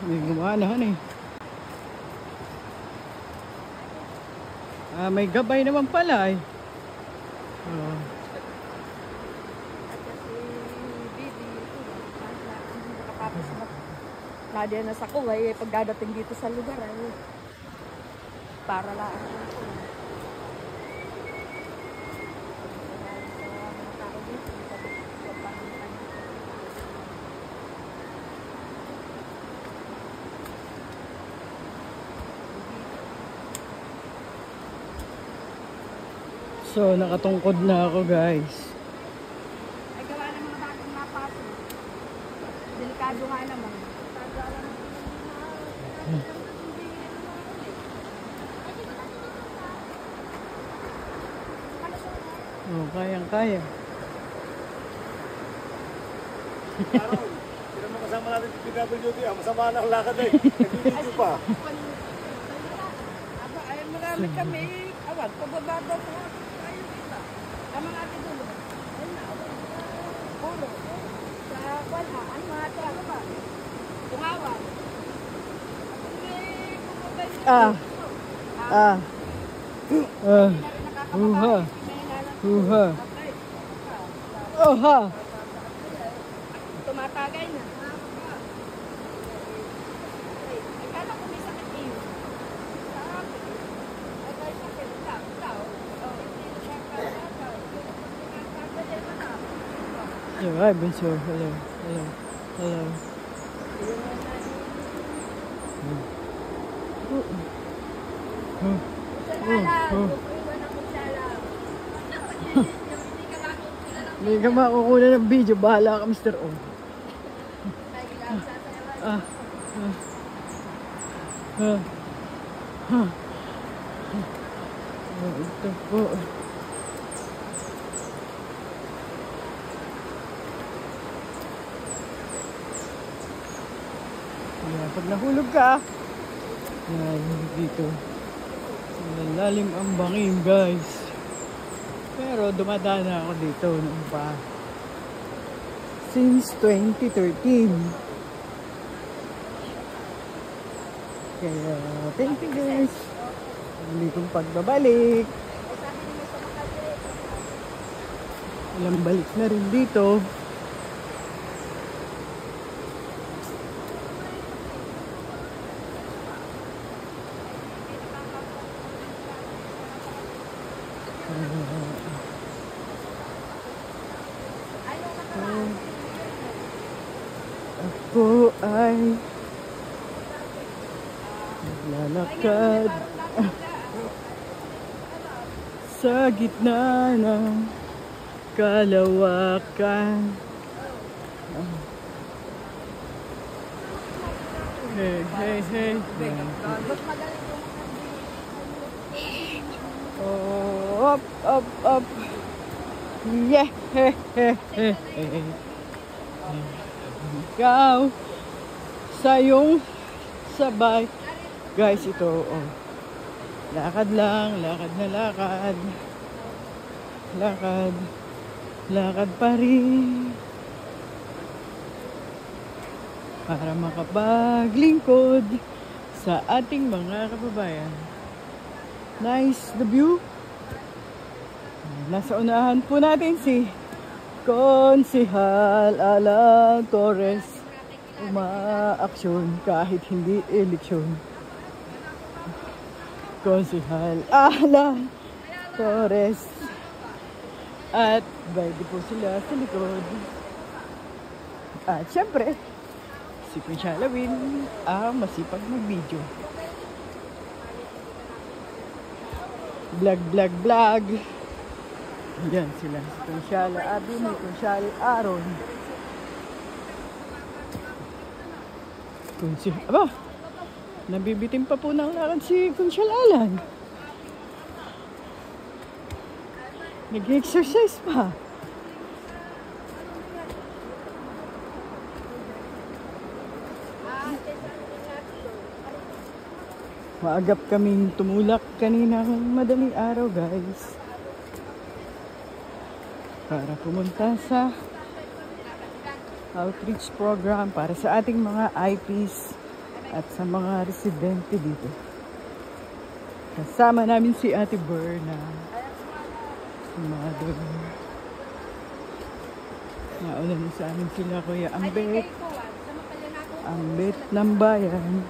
May gumanahan eh. May gabay naman pala eh. Oh. Nadia na sa kuway, pagdadating dito sa lugar ay para lang. So, nakatungkod na ako guys. Ay, gawa ng mga bagong napasok. Delikado nga naman. Oh, kayang-kaya. Sino mo kasama natin sa PWD? Masama na ang lakad eh. Nag-video pa. Ay, marami kami. Awag, pababa daw po. Ayun kita. Tama natin dulo. Ayun na, awag. Puro. Sa wala. Ano mga ito? Ano ba? Tungawan. Uha. Uha. Oha. Tumatagay na. Akala ko may sakit iyo. Ay, sakit. Ay, bunso. Hello. Hello. Hello. Hindi ka makukuha ng video. Bahala ka, Mr. O. Ito po. Yan, pag nahulog ka, yan, dito. Lalim ang bangin, guys. Pero dumadaan na ako dito noon pa. Since 2013. Kaya, thank you guys. Muli kong pagbabalik. Ilang balik na rin dito. Ako ay naglalakad sa gitna ng kalawakan. Hey, hey, hey. Oh, up, up, up. Yeah, hey, hey, hey, hey. Ikaw sa iyong sabay. Guys, ito, oh. Lakad lang, lakad na lakad. Lakad. Lakad pa rin. Para makapaglingkod sa ating mga kababayan. Nice the view. Nasa unahan po natin si Konsehal Alan Torres. Umaaksyon kahit hindi eleksyon. Konsehal Alan Torres. At baby po sila sa likod. At syempre, si Kunshala Win ang masipag mag-video. Vlog, vlog, vlog. Yan sila. Si Kunshala Abi, may Kunshala Aaron. Aba, nabibitin pa po ng lakad si Kunshala Alan. Nag-exercise pa. Maagap kaming tumulak kanina madaling araw, guys. Para pumunta sa outreach program para sa ating mga IPs at sa mga residente dito. Kasama namin si Ate Berna, si Mother. Nauna na sa amin sila Kuya Ambet. Ambet ng bayan.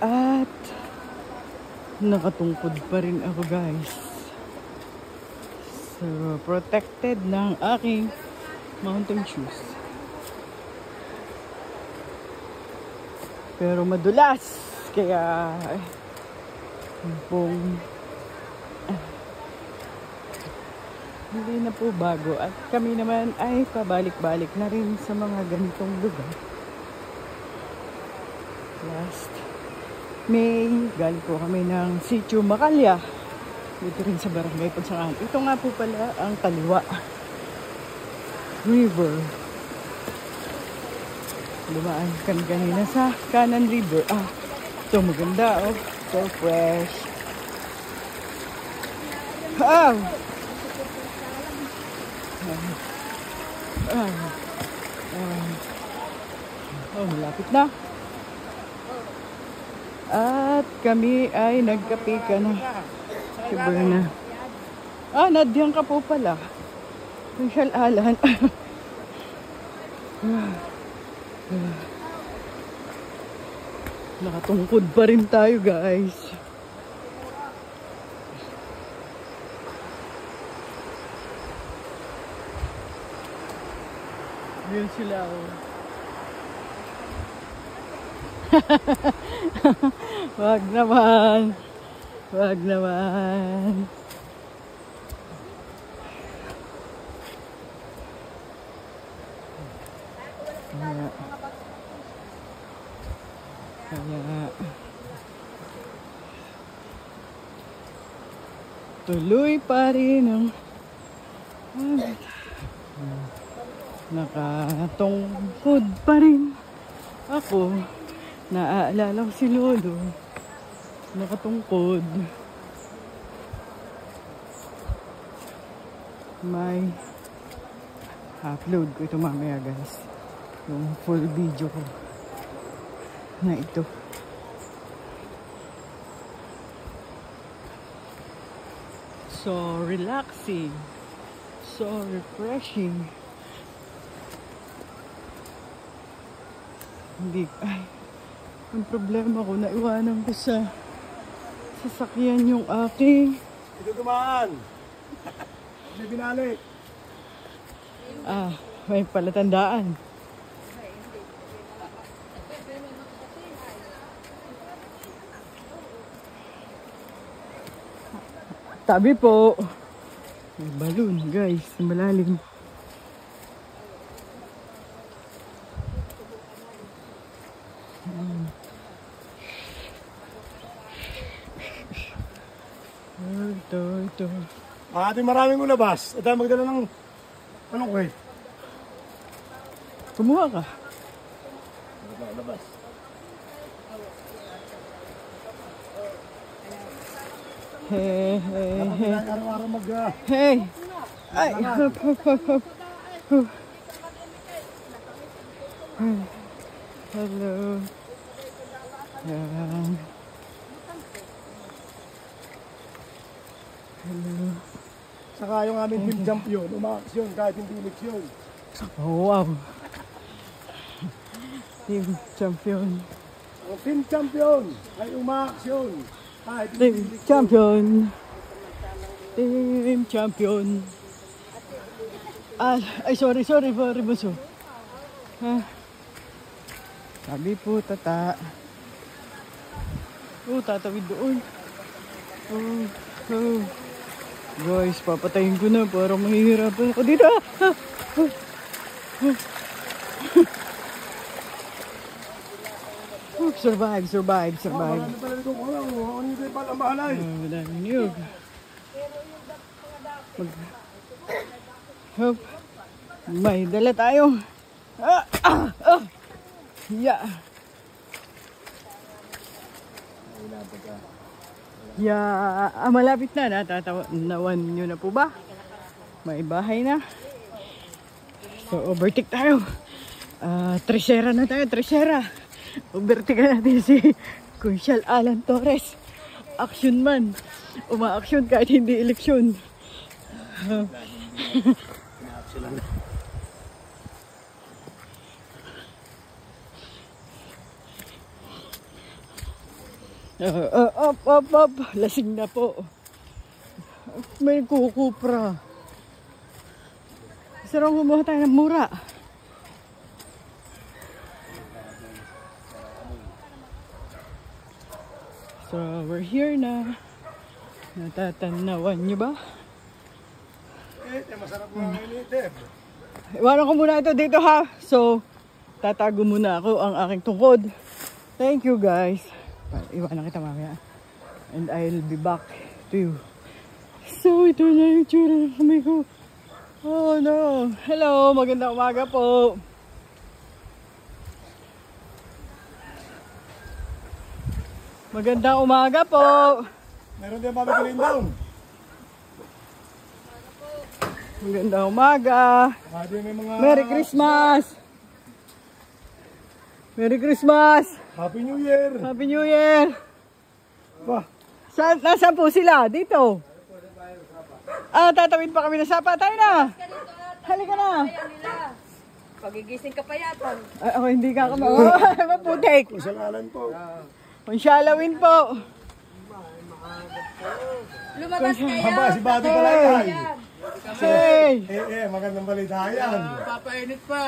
At nakatungkod pa rin ako guys. So, protected ng aking mountain shoes. Pero madulas. Kaya, hindi na po bago. At kami naman ay pabalik-balik na rin sa mga ganitong lugar. Last May, galing po kami ng Sitio Macalya. Dito rin sa Barangay Pagsangan. Ito nga po pala ang Kaliwa River. Dumaan kami kanina sa Kanan River. Ito maganda oh. So fresh. Malapit na. At kami ay nagkape ka na. Si Berna. Nadyan ka po pala. Michelle Alan. Nakatungkod pa rin tayo guys. Yun sila oh. Wag naman. Wag naman. Kaya tuloy pa rin ang nakatungkod pa rin ako. Naaalala ko si Lolo. Nakatungkod. May upload ko ito mamaya guys. Yung full video ko na ito. So relaxing. So refreshing. Ang problema ko, naiwanan ko sa sasakyan yung aking. Ito dumaan. May binalik. May palatandaan. Tabi po. May balon guys, malalim. Ito. Ating maraming ulabas. At tayo magdala ng anong kway? Kumuha ka. Ulabas. Hey. Araw-araw mag... Hey. Ay. Hop. Hello. Yan. Hello. Saka yung aming team champion, umaaksyon kahit hindi eleksyon. Oh, wow. Team champion. Ang team champion ay umaaksyon kahit hindi Team eleksyon. champion. Team champion. Ay, sorry, Buso. Sabi po, tata. Tatawid doon. Guys, papatayin ko na para mahihirapan ako dito. Survive. Marami pala nito ko lang. Ano yung tayo pala mahalay? Madaming niyog. Hop. May dala tayo. Yeah. Malapit na. Natatawanan nyo na po ba? May bahay na. So, overtake tayo. Tresera na tayo, Tresera. Ubertigan natin si Kunsyal Alan Torres. Action man. Uma-action kahit hindi eleksyon. Up. Lasing na po. May kukupra. Sarang kumuha tayo ng mura. So, we're here na. Natatanawan nyo ba? Masarap mo ang initip. Iwanan ko muna ito dito ha. So, tatago muna ako ang aking tungkod. Thank you guys. Iwanan kita mamaya. And I'll be back to you. So, ito na yung tsura ng kamay ko. Oh no. Hello, magandang umaga po. Magandang umaga po. Meron din mabibili down. Magandang umaga. May mga... Merry Christmas. Merry Christmas. Happy New Year. Happy New Year. Ba? Nasaan po sila? Dito. Tatawid pa kami ng sapa. Tayo na. Halika na. Pagigising ka pa yata. Ako hindi ka maputik. Kusalalan po. Kunsyalawin po. Lumabas kayo. Haba, si Buddy pala yan. Hey. Magandang balita yan. Papainit pa.